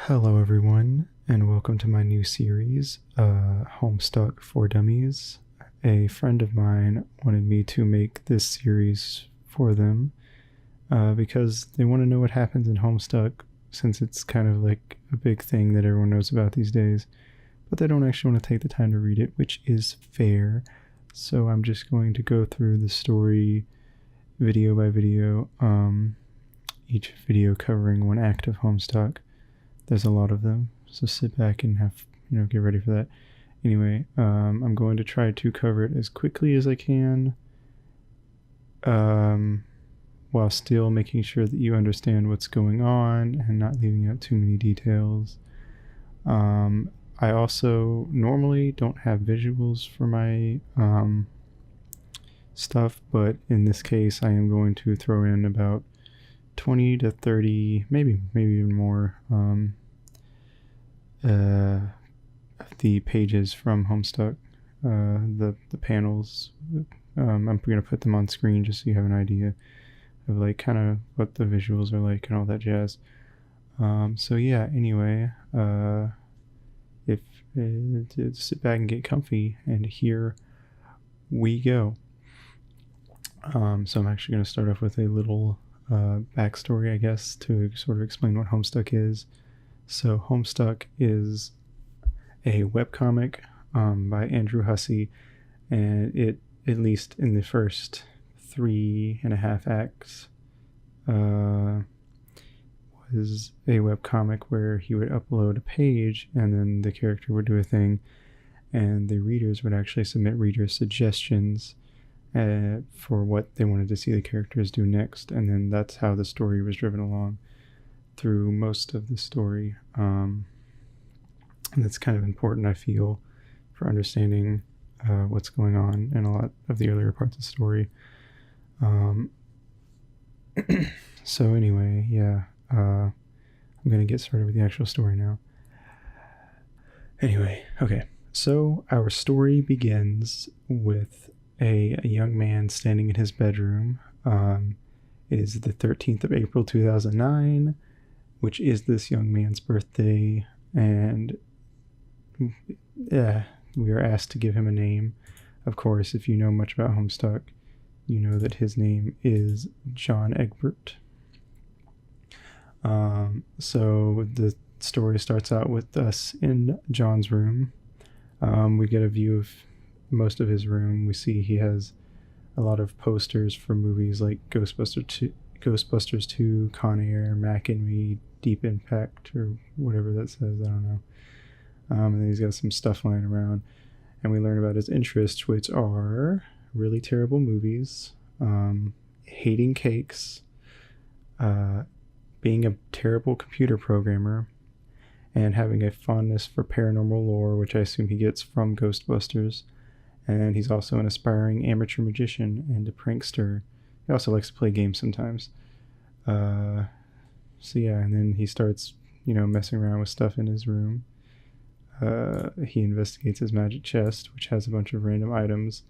Hello, everyone, and welcome to my new series, Homestuck for Dummies. A friend of mine wanted me to make this series for them because they want to know what happens in Homestuck, since it's kind of like a big thing that everyone knows about these days, but they don't actually want to take the time to read it, which is fair. So I'm just going to go through the story video by video, each video covering one act of Homestuck. There's a lot of them, so sit back and get ready for that. Anyway, I'm going to try to cover it as quickly as I can, while still making sure that you understand what's going on and not leaving out too many details. I also normally don't have visuals for my stuff, but in this case I am going to throw in about 20 to 30, maybe even more, of the pages from Homestuck, the panels. I'm going to put them on screen just so you have an idea of like kind of what the visuals are like and all that jazz. So yeah, anyway, if sit back and get comfy, and here we go. So I'm actually going to start off with a little backstory, I guess, to sort of explain what Homestuck is. So Homestuck is a webcomic by Andrew Hussey, and it, at least in the first 3.5 acts, was a webcomic where he would upload a page and then the character would do a thing, and the readers would actually submit reader suggestions for what they wanted to see the characters do next, and then that's how the story was driven along through most of the story. And that's kind of important, I feel, for understanding what's going on in a lot of the earlier parts of the story. So anyway, yeah, I'm going to get started with the actual story now. Anyway, okay, so our story begins with a young man standing in his bedroom. It is the 13th of April 2009, which is this young man's birthday, and we are asked to give him a name. Of course, if you know much about Homestuck, you know that his name is John Egbert. So the story starts out with us in John's room. We get a view of most of his room. We see he has a lot of posters for movies like Ghostbusters 2, Con Air, Mac and Me, Deep Impact, or whatever that says, I don't know. And then he's got some stuff lying around, and we learn about his interests, which are really terrible movies, hating cakes, being a terrible computer programmer, and having a fondness for paranormal lore, which I assume he gets from Ghostbusters. And he's also an aspiring amateur magician and a prankster. He also likes to play games sometimes. So yeah, and then he starts, messing around with stuff in his room. He investigates his magic chest, which has a bunch of random items,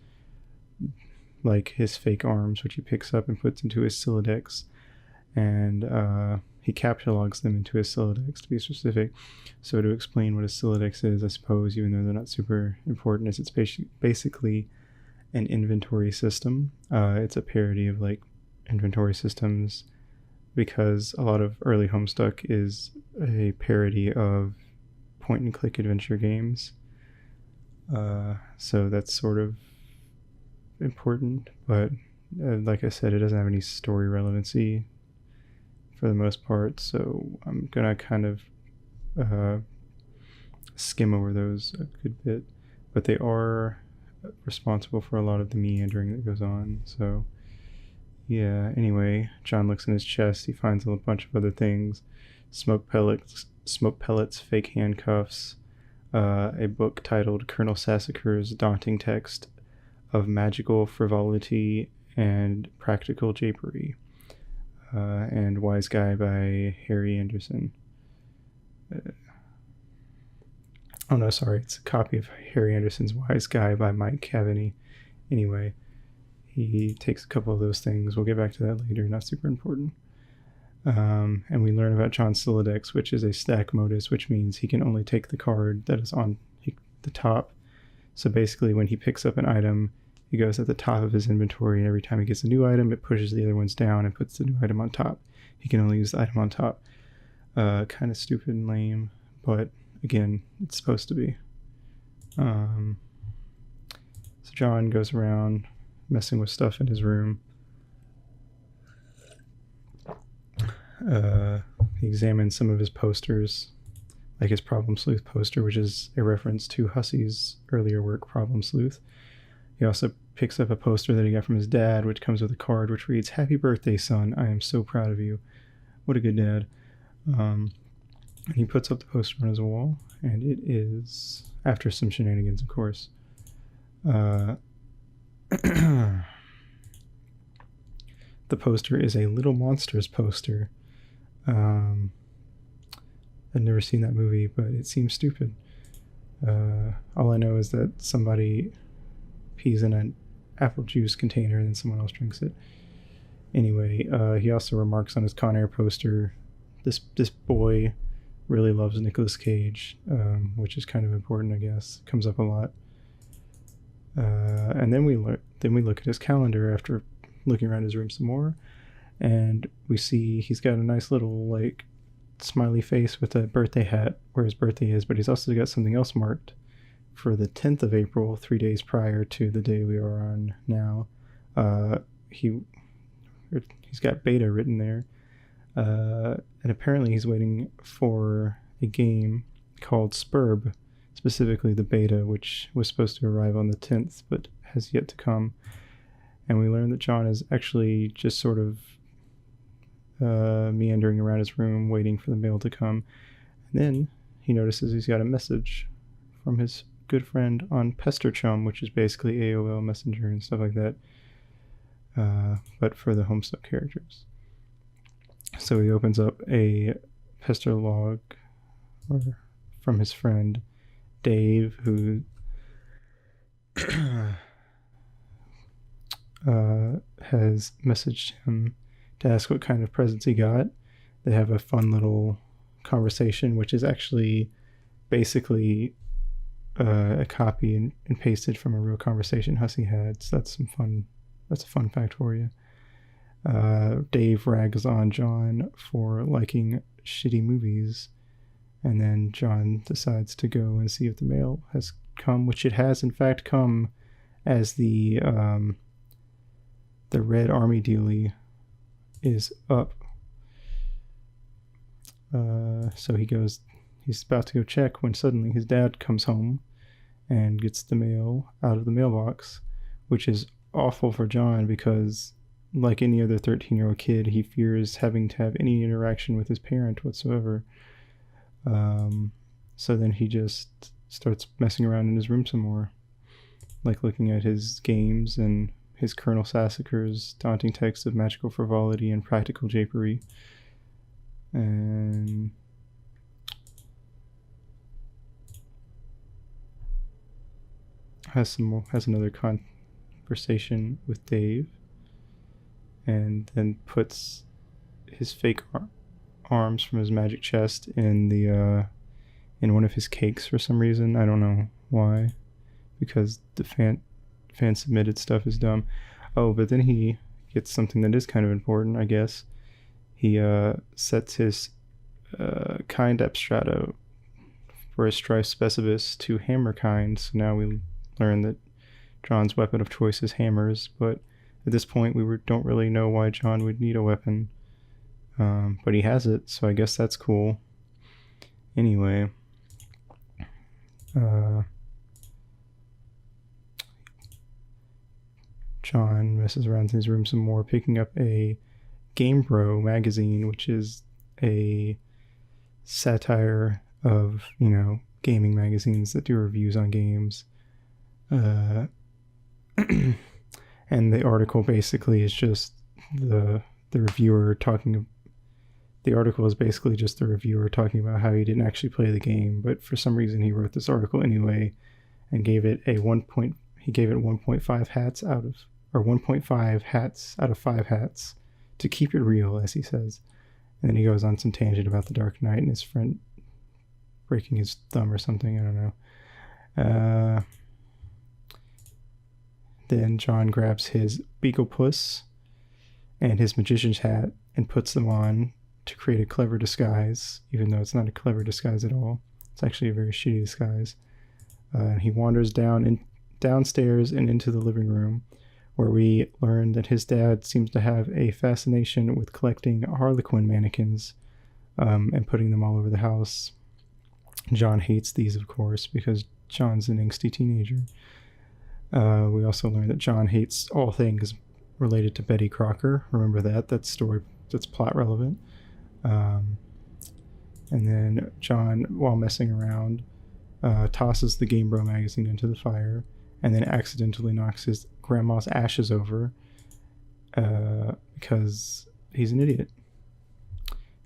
like his fake arms, which he picks up and puts into his Sylladex. And he captalogs them into his Sylladex, to be specific. So to explain what a Sylladex is, I suppose, even though they're not super important, is it's basically an inventory system. It's a parody of like inventory systems, because a lot of early Homestuck is a parody of point-and-click adventure games. So that's sort of important, but like I said, it doesn't have any story relevancy for the most part, so I'm gonna kind of skim over those a good bit, but they are responsible for a lot of the meandering that goes on. So yeah, anyway, John looks in his chest. He finds a bunch of other things: smoke pellets, fake handcuffs, a book titled Colonel Sassacre's Daunting Text of Magical Frivolity and Practical Japery, and Wise Guy by Harry Anderson. It's a copy of Harry Anderson's Wise Guy by Mike Cavany. Anyway, he takes a couple of those things. We'll get back to that later, not super important. And we learn about John's Solidex, which is a stack modus, which means he can only take the card that is on the top. So basically, when he picks up an item, he goes at the top of his inventory, and every time he gets a new item, it pushes the other ones down and puts the new item on top. He can only use the item on top. Kind of stupid and lame, but again, it's supposed to be. So John goes around messing with stuff in his room. He examines some of his posters, like his Problem Sleuth poster, which is a reference to Hussey's earlier work, Problem Sleuth. He also picks up a poster that he got from his dad, which comes with a card which reads, "Happy birthday, son. I am so proud of you." What a good dad. And he puts up the poster on his wall, and it is, after some shenanigans, of course. The poster is a Little Monsters poster. I've never seen that movie, but it seems stupid. All I know is that somebody pees in an apple juice container and then someone else drinks it. Anyway, he also remarks on his Con Air poster, this boy really loves Nicolas Cage, which is kind of important, I guess. It comes up a lot. And then we look at his calendar after looking around his room some more, and we see he's got a nice little like smiley face with a birthday hat where his birthday is, but he's also got something else marked for the 10th of April, 3 days prior to the day we are on now. He's got beta written there, and apparently he's waiting for a game called Spurb, specifically the beta, which was supposed to arrive on the 10th but has yet to come. And we learn that John is actually just sort of meandering around his room waiting for the mail to come. And then he notices he's got a message from his good friend on PesterChum, which is basically AOL Messenger and stuff like that, but for the Homestuck characters. So he opens up a Pester log from his friend Dave, who has messaged him to ask what kind of presents he got. They have a fun little conversation, which is actually basically a copy and pasted from a real conversation Hussey had. So that's a fun fact for you. Dave rags on John for liking shitty movies, and then John decides to go and see if the mail has come, which it has in fact come, as the Red Army dealie is up. So he's about to go check when suddenly his dad comes home and gets the mail out of the mailbox, which is awful for John because, like any other 13-year-old kid, he fears having to have any interaction with his parent whatsoever. So then he just starts messing around in his room some more, like looking at his games and his Colonel Sassacre's daunting text of magical frivolity and practical japery. And has another conversation with Dave, and then puts his fake arms from his magic chest in the in one of his cakes for some reason. I don't know why, because the fan submitted stuff is dumb. Oh, but then he gets something that is kind of important, I guess. He sets his kind abstrato for his strife specibus to hammer kind. So now we learn that John's weapon of choice is hammers, but at this point we don't really know why John would need a weapon. But he has it, so I guess that's cool. Anyway, John messes around in his room some more, picking up a Game Bro magazine, which is a satire of, gaming magazines that do reviews on games. And the article basically is just the reviewer talking. The article is basically just the reviewer talking about how he didn't actually play the game, but for some reason he wrote this article anyway, and gave it 1.5 hats out of 5 hats to keep it real, as he says. And then he goes on some tangent about the Dark Knight and his friend breaking his thumb or something. I don't know. Then John grabs his beagle puss and his magician's hat and puts them on to create a clever disguise, even though it's not a clever disguise at all. It's actually a very shitty disguise. He wanders downstairs and into the living room, where we learn that his dad seems to have a fascination with collecting Harlequin mannequins and putting them all over the house. John hates these, of course, because John's an angsty teenager. We also learn that John hates all things related to Betty Crocker. Remember that? That's plot relevant. And then John, while messing around, tosses the Game Bro magazine into the fire and then accidentally knocks his grandma's ashes over because he's an idiot.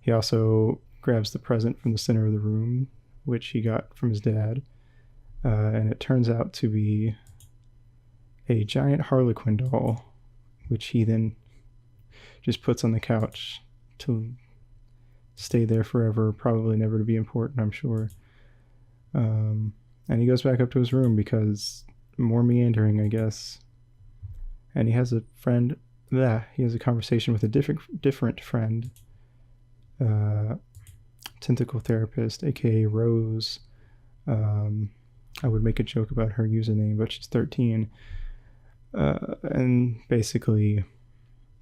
He also grabs the present from the center of the room, which he got from his dad, and it turns out to be a giant Harlequin doll, which he then just puts on the couch to stay there forever, probably never to be important, I'm sure. And he goes back up to his room because more meandering, I guess. And he has a friend. He has a conversation with a different friend, tentacle therapist, aka Rose. I would make a joke about her username, but she's 13. And basically,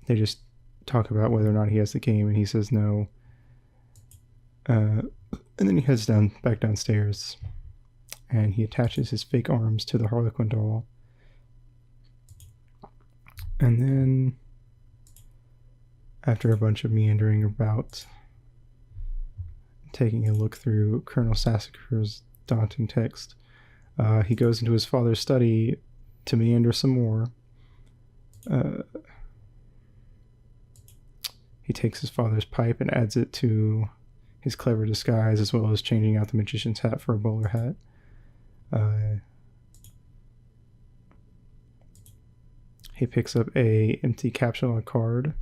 they just talk about whether or not he has the game, and he says no. And then he heads back downstairs, and he attaches his fake arms to the Harlequin doll. And then, after a bunch of meandering about, taking a look through Colonel Sassacre's daunting text, he goes into his father's study to meander some more. He takes his father's pipe and adds it to his clever disguise, as well as changing out the magician's hat for a bowler hat. He picks up a empty capsule card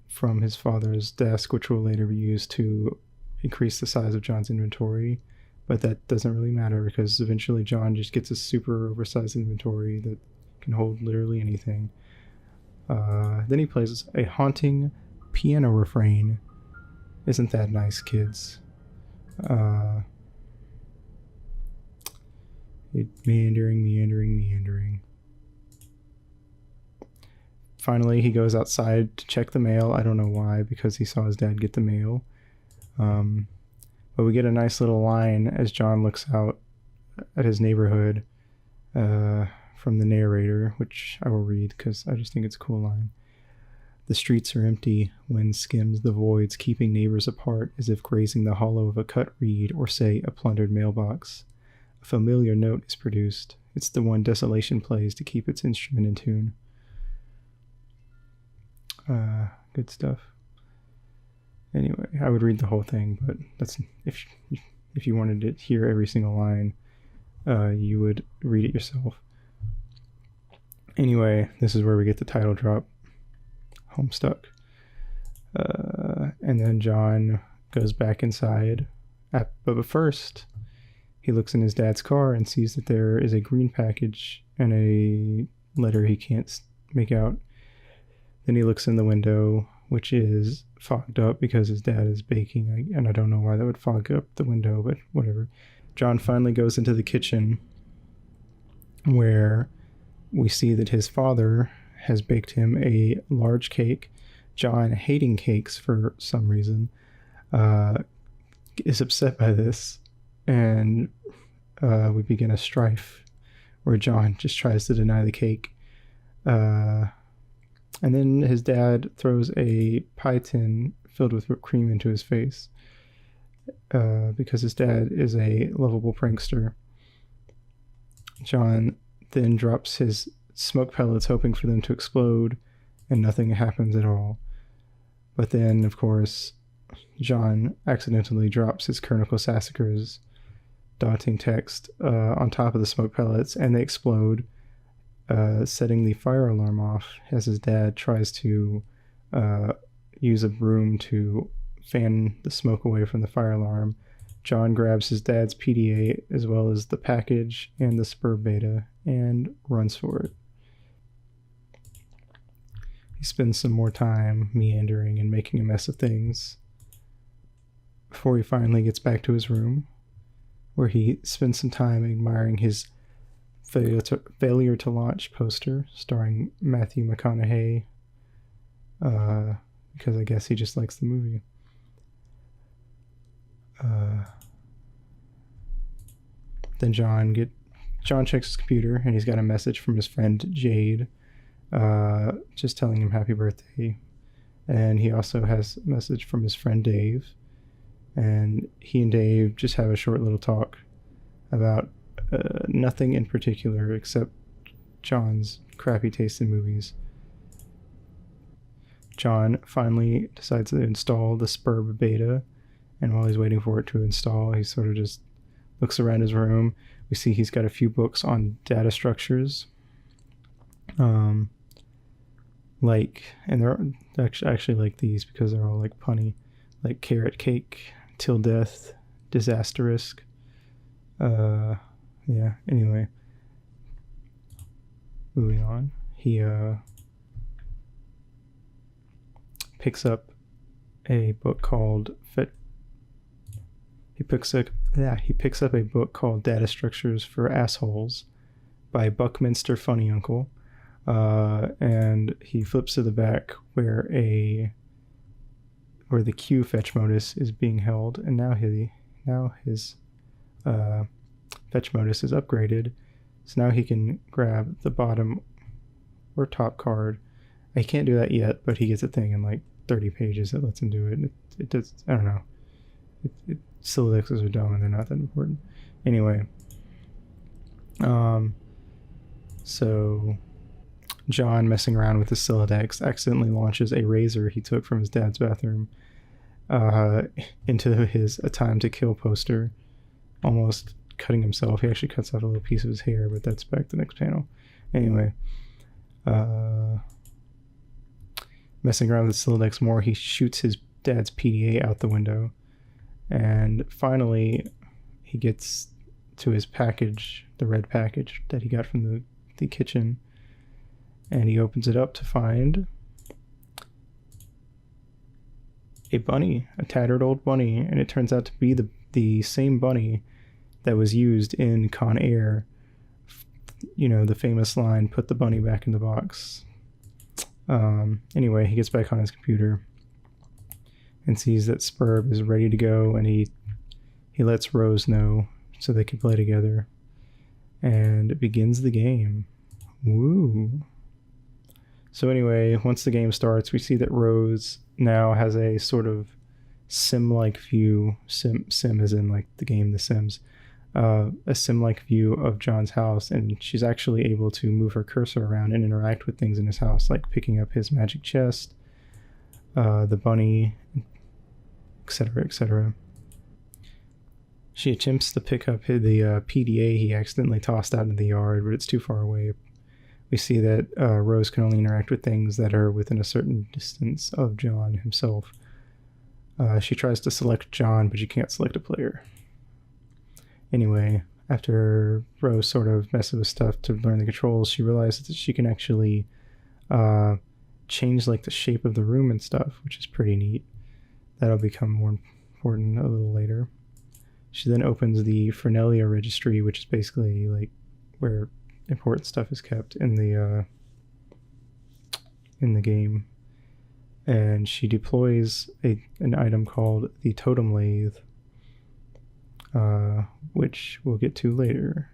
from his father's desk, which will later be used to increase the size of John's inventory. But that doesn't really matter because eventually John just gets a super oversized inventory that can hold literally anything. Then he plays a haunting piano refrain. Isn't that nice, kids? Meandering. Finally, he goes outside to check the mail. I don't know why, because he saw his dad get the mail. But we get a nice little line as John looks out at his neighborhood from the narrator, which I will read because I just think it's a cool line. The streets are empty. Wind skims the voids, keeping neighbors apart as if grazing the hollow of a cut reed or, say, a plundered mailbox. A familiar note is produced. It's the one desolation plays to keep its instrument in tune. Good stuff. Anyway, I would read the whole thing, but that's if you wanted to hear every single line, you would read it yourself. Anyway, this is where we get the title drop. Homestuck. And then John goes back inside. But first, he looks in his dad's car and sees that there is a green package and a letter he can't make out. Then he looks in the window, which is fogged up because his dad is baking, and I don't know why that would fog up the window, but whatever. John finally goes into the kitchen where we see that his father has baked him a large cake. John, hating cakes for some reason, is upset by this, and we begin a strife where John just tries to deny the cake. And then his dad throws a pie tin filled with whipped cream into his face because his dad is a lovable prankster. John then drops his smoke pellets, hoping for them to explode, and nothing happens at all. But then, of course, John accidentally drops his Colonel Sassacre's daunting text on top of the smoke pellets, and they explode, setting the fire alarm off as his dad tries to use a broom to fan the smoke away from the fire alarm, John grabs his dad's PDA as well as the package and the Spurb Beta and runs for it. He spends some more time meandering and making a mess of things before he finally gets back to his room, where he spends some time admiring his failure to launch poster starring Matthew McConaughey, because I guess he just likes the movie. Then John checks his computer and he's got a message from his friend Jade, just telling him happy birthday. And he also has a message from his friend Dave, and he and Dave just have a short little talk about nothing in particular except John's crappy taste in movies. John finally decides to install the Spurb Beta, and while he's waiting for it to install, he sort of just looks around his room. We see he's got a few books on data structures, and they're actually like these because they're all like punny, like Carrot Cake, Till Death, Disasterisk. Yeah, anyway. Moving on. He picks up a book called He picks up a book called Data Structures for Assholes by Buckminster Funny Uncle. And he flips to the back where the Q fetch modus is being held, and now his fetch modus is upgraded, so now he can grab the bottom or top card. He can't do that yet, but he gets a thing in like 30 pages that lets him do it. It does. I don't know. Syllabixes are dumb and they're not that important. Anyway, so John, messing around with his Sylladex, accidentally launches a razor he took from his dad's bathroom into his A Time to Kill poster, almost cutting himself. He actually cuts off a little piece of his hair, but that's back to the next panel. Anyway, messing around with the Sylladex more, he shoots his dad's PDA out the window, and finally he gets to his package, the red package that he got from the kitchen, and he opens it up to find a bunny, a tattered old bunny, and it turns out to be the same bunny that was used in Con Air. You know, the famous line, "Put the bunny back in the box." Anyway, he gets back on his computer and sees that Spurb is ready to go, and he lets Rose know so they can play together, and it begins the game. Woo! So anyway, once the game starts, we see that Rose now has a sort of sim-like view, sim as in like the game The Sims, a sim-like view of John's house, and she's actually able to move her cursor around and interact with things in his house, like picking up his magic chest, the bunny, etc., etc. She attempts to pick up the PDA he accidentally tossed out in the yard, but it's too far away. We see that Rose can only interact with things that are within a certain distance of John himself. She tries to select John, but you can't select a player. Anyway, after Rose sort of messes with stuff to learn the controls, she realizes that she can actually change like the shape of the room and stuff, which is pretty neat. That'll become more important a little later. She then opens the Fernelia registry, which is basically like where important stuff is kept in the game, and she deploys an item called the Totem Lathe, which we'll get to later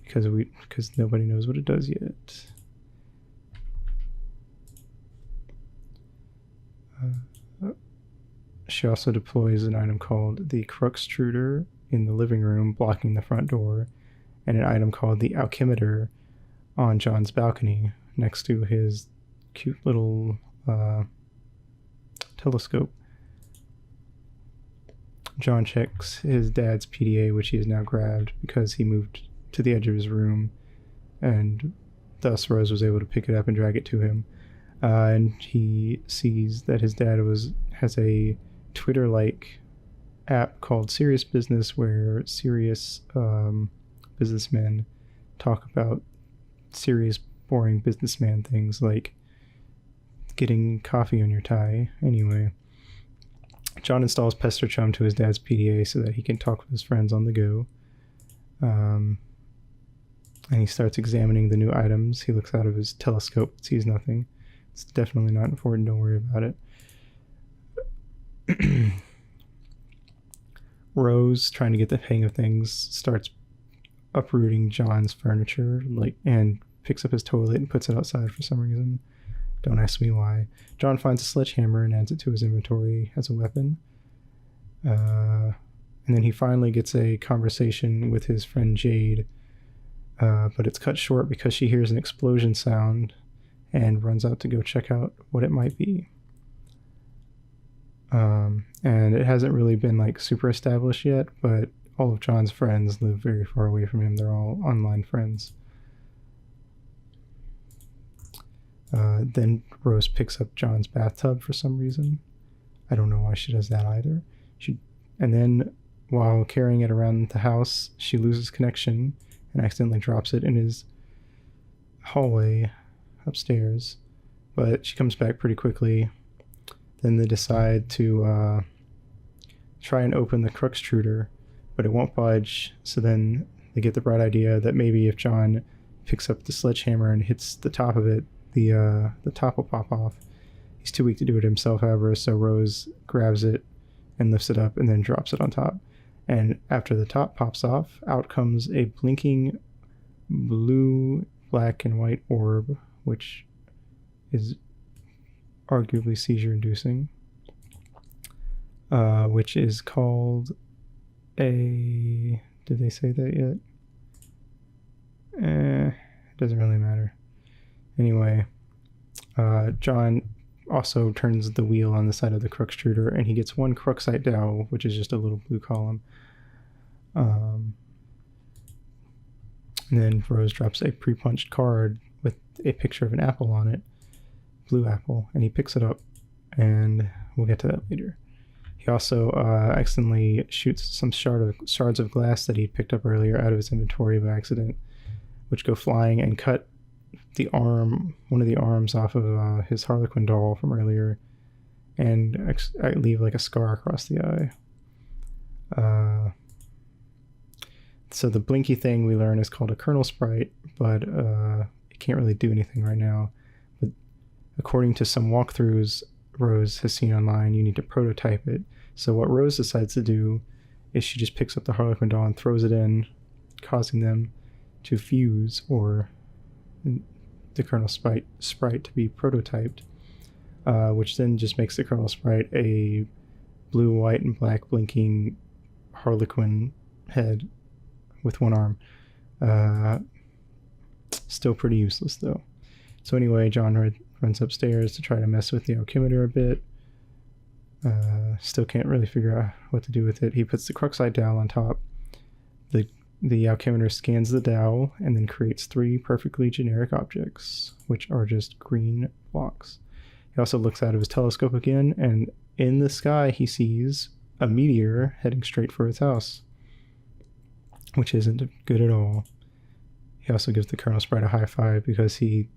because nobody knows what it does yet. She also deploys an item called the Cruxtruder in the living room, blocking the front door, and an item called the Alchemitter on John's balcony next to his cute little telescope. John checks his dad's PDA, which he has now grabbed because he moved to the edge of his room, and thus Rose was able to pick it up and drag it to him. And he sees that his dad has a Twitter-like app called Serious Business, where serious businessmen talk about serious, boring businessman things like getting coffee on your tie. Anyway, John installs Pester Chum to his dad's PDA so that he can talk with his friends on the go. And he starts examining the new items. He looks out of his telescope, sees nothing. It's definitely not important, don't worry about it. Rose, trying to get the hang of things, starts uprooting John's furniture, and picks up his toilet and puts it outside for some reason. Don't ask me why. John finds a sledgehammer and adds it to his inventory as a weapon. And then he finally gets a conversation with his friend Jade, but it's cut short because she hears an explosion sound and runs out to go check out what it might be. And it hasn't really been super established yet, but all of John's friends live very far away from him. They're all online friends. Then Rose picks up John's bathtub for some reason. I don't know why she does that either. And then while carrying it around the house, she loses connection and accidentally drops it in his hallway upstairs. But she comes back pretty quickly. Then they decide to try and open the Cruxtruder, but it won't budge. So then they get the bright idea that maybe if John picks up the sledgehammer and hits the top of it, the top will pop off. He's too weak to do it himself, however, so Rose grabs it and lifts it up and then drops it on top. And after the top pops off, out comes a blinking blue, black, and white orb, which is arguably seizure-inducing, which is called a... Did they say that yet? It doesn't really matter. Anyway, John also turns the wheel on the side of the Cruxtruder, and he gets one Cruxite dowel, which is just a little blue column. And then Rose drops a pre-punched card with a picture of an apple on it, blue apple, and he picks it up, and we'll get to that later. He also accidentally shoots some shards of glass that he picked up earlier out of his inventory by accident, which go flying and cut one of the arms off of his Harlequin doll from earlier, and leave a scar across the eye. So the blinky thing we learn is called a kernel sprite, but it can't really do anything right now. But according to some walkthroughs Rose has seen online, you need to prototype it. So what Rose decides to do is she just picks up the Harlequin doll and throws it in, causing them to fuse, or the kernel sprite to be prototyped, which then just makes the kernel sprite a blue, white, and black blinking Harlequin head with one arm. Still pretty useless though. So anyway, John runs upstairs to try to mess with the alchemitor a bit. Still can't really figure out what to do with it. He puts the Cruxite dowel on top. The alchemitor scans the dowel and then creates 3 perfectly generic objects, which are just green blocks. He also looks out of his telescope again, and in the sky he sees a meteor heading straight for his house, which isn't good at all. He also gives the kernel sprite a high five because he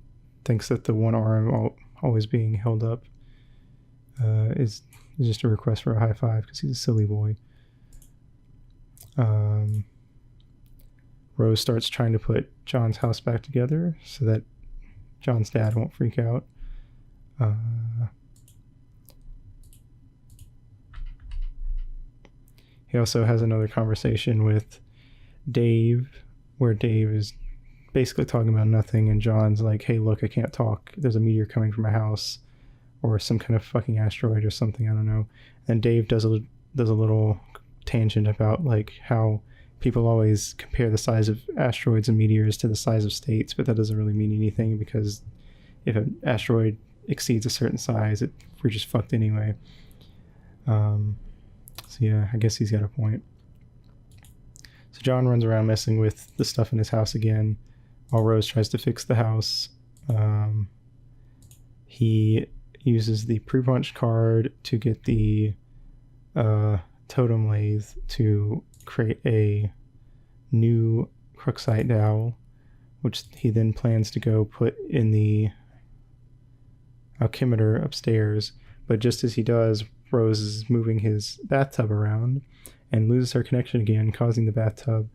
thinks that the one arm always being held up is just a request for a high five because he's a silly boy. Rose starts trying to put John's house back together so that John's dad won't freak out. He also has another conversation with Dave, where Dave is basically talking about nothing, and John's like, hey, look, I can't talk. There's a meteor coming from my house, or some kind of fucking asteroid or something, I don't know. And Dave does a little tangent about how people always compare the size of asteroids and meteors to the size of states, but that doesn't really mean anything because if an asteroid exceeds a certain size, we're just fucked anyway. So yeah, I guess he's got a point. So John runs around messing with the stuff in his house again while Rose tries to fix the house. he uses the pre-punch card to get the totem lathe to create a new Cruxite dowel, which he then plans to go put in the alchemitor upstairs. But just as he does, Rose is moving his bathtub around and loses her connection again, causing the bathtub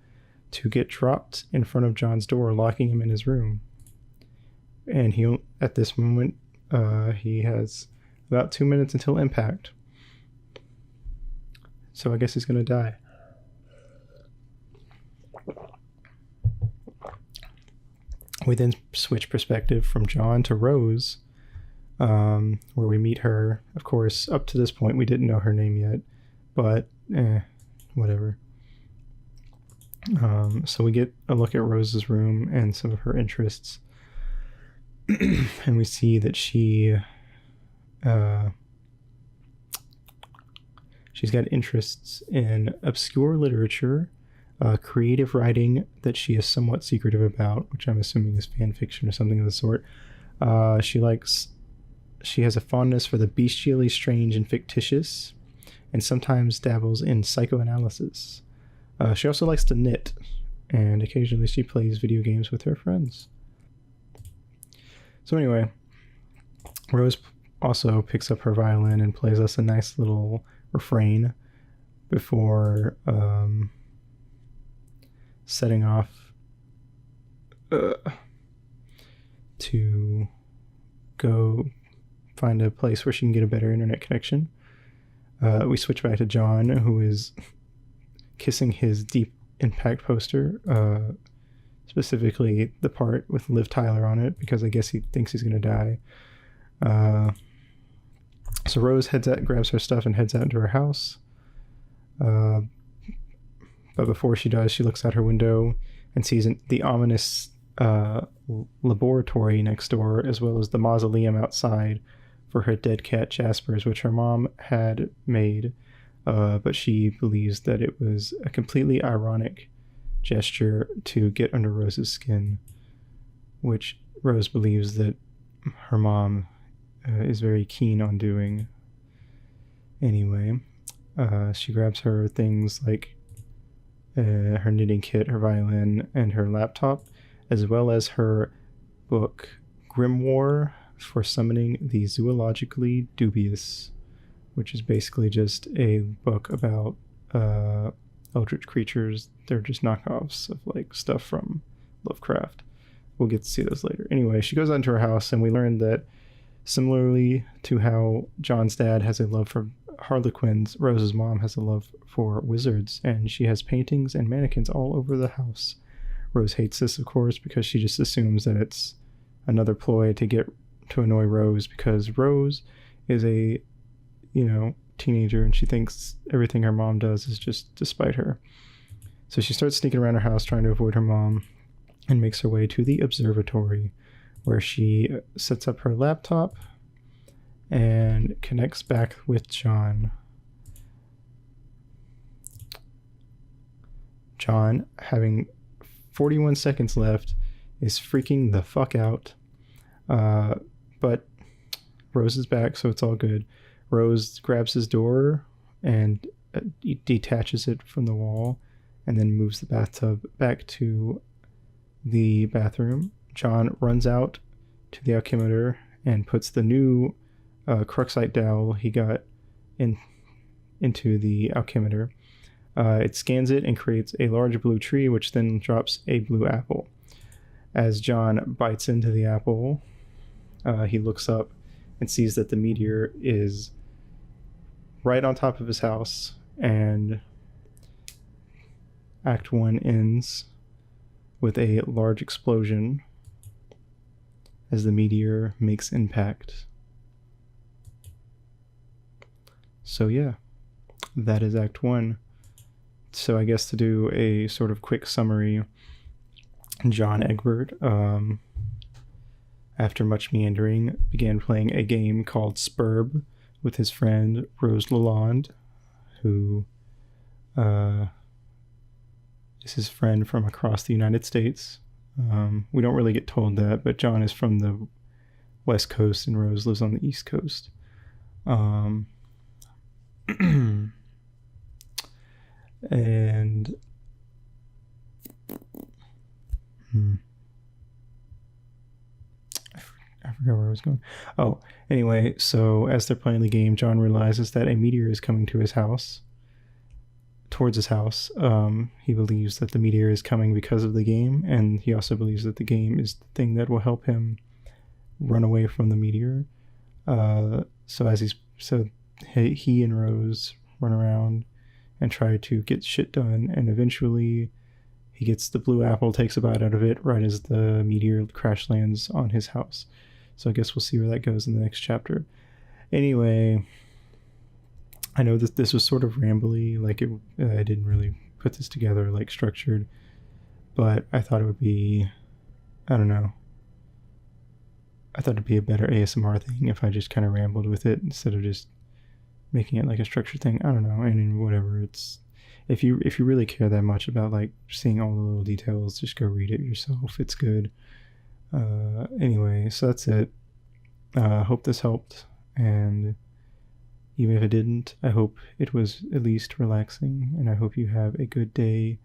to get dropped in front of John's door, locking him in his room. And he, at this moment, he has about 2 minutes until impact. So I guess he's going to die. We then switch perspective from John to Rose, where we meet her. Of course, up to this point, we didn't know her name yet, but whatever. So we get a look at Rose's room and some of her interests. And we see that she's got interests in obscure literature, creative writing that she is somewhat secretive about, which I'm assuming is fan fiction or something of the sort. She has a fondness for the bestially strange and fictitious, and sometimes dabbles in psychoanalysis. She also likes to knit, and occasionally she plays video games with her friends. So anyway, Rose also picks up her violin and plays us a nice little refrain before setting off to go find a place where she can get a better internet connection. We switch back to John, who is kissing his Deep Impact poster, specifically the part with Liv Tyler on it, because I guess he thinks he's going to die. So Rose grabs her stuff and heads out into her house. But before she does, she looks out her window and sees the ominous laboratory next door, as well as the mausoleum outside for her dead cat Jasper's, which her mom had made. But she believes that it was a completely ironic gesture to get under Rose's skin, which Rose believes that her mom is very keen on doing. Anyway, she grabs her things like her knitting kit, her violin, and her laptop, as well as her book, Grimoire for Summoning the Zoologically Dubious, which is basically just a book about eldritch creatures. They're just knockoffs of like stuff from Lovecraft. We'll get to see those later. Anyway, she goes out into her house, and we learn that similarly to how John's dad has a love for harlequins, Rose's mom has a love for wizards, and she has paintings and mannequins all over the house. Rose hates this, of course, because she just assumes that it's another ploy to annoy Rose, because Rose is a teenager, and she thinks everything her mom does is just to spite her. So she starts sneaking around her house trying to avoid her mom, and makes her way to the observatory, where she sets up her laptop and connects back with John. John, having 41 seconds left, is freaking the fuck out. But Rose is back, so it's all good. Rose grabs his door and detaches it from the wall, and then moves the bathtub back to the bathroom. John runs out to the alchemitor and puts the new Cruxite dowel he got into the alchemitor. It scans it and creates a large blue tree, which then drops a blue apple. As John bites into the apple, he looks up and sees that the meteor is right on top of his house, and Act 1 ends with a large explosion as the meteor makes impact. So yeah, that is Act 1. So I guess to do a sort of quick summary, John Egbert, after much meandering, began playing a game called Spurb with his friend Rose Lalonde, who is his friend from across the United States. We don't really get told that, but John is from the West Coast and Rose lives on the East Coast. And I forgot where I was going. Oh, anyway, so as they're playing the game, John realizes that a meteor is coming to his house, towards his house. He believes that the meteor is coming because of the game, and he also believes that the game is the thing that will help him run away from the meteor. So he and Rose run around and try to get shit done, and eventually he gets the blue apple, takes a bite out of it right as the meteor crash lands on his house. So I guess we'll see where that goes in the next chapter. Anyway, I know that this was sort of rambly, like I didn't really put this together like structured, but I thought it would be, I don't know, I thought it'd be a better ASMR thing if I just kind of rambled with it instead of just making it like a structured thing. I don't know, and whatever. It's if you really care that much about like seeing all the little details, just go read it yourself. It's good. Anyway, so that's it. Hope this helped, and even if it didn't, I hope it was at least relaxing, and I hope you have a good day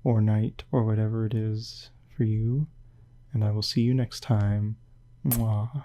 or night or whatever it is for you, and I will see you next time. Mwah.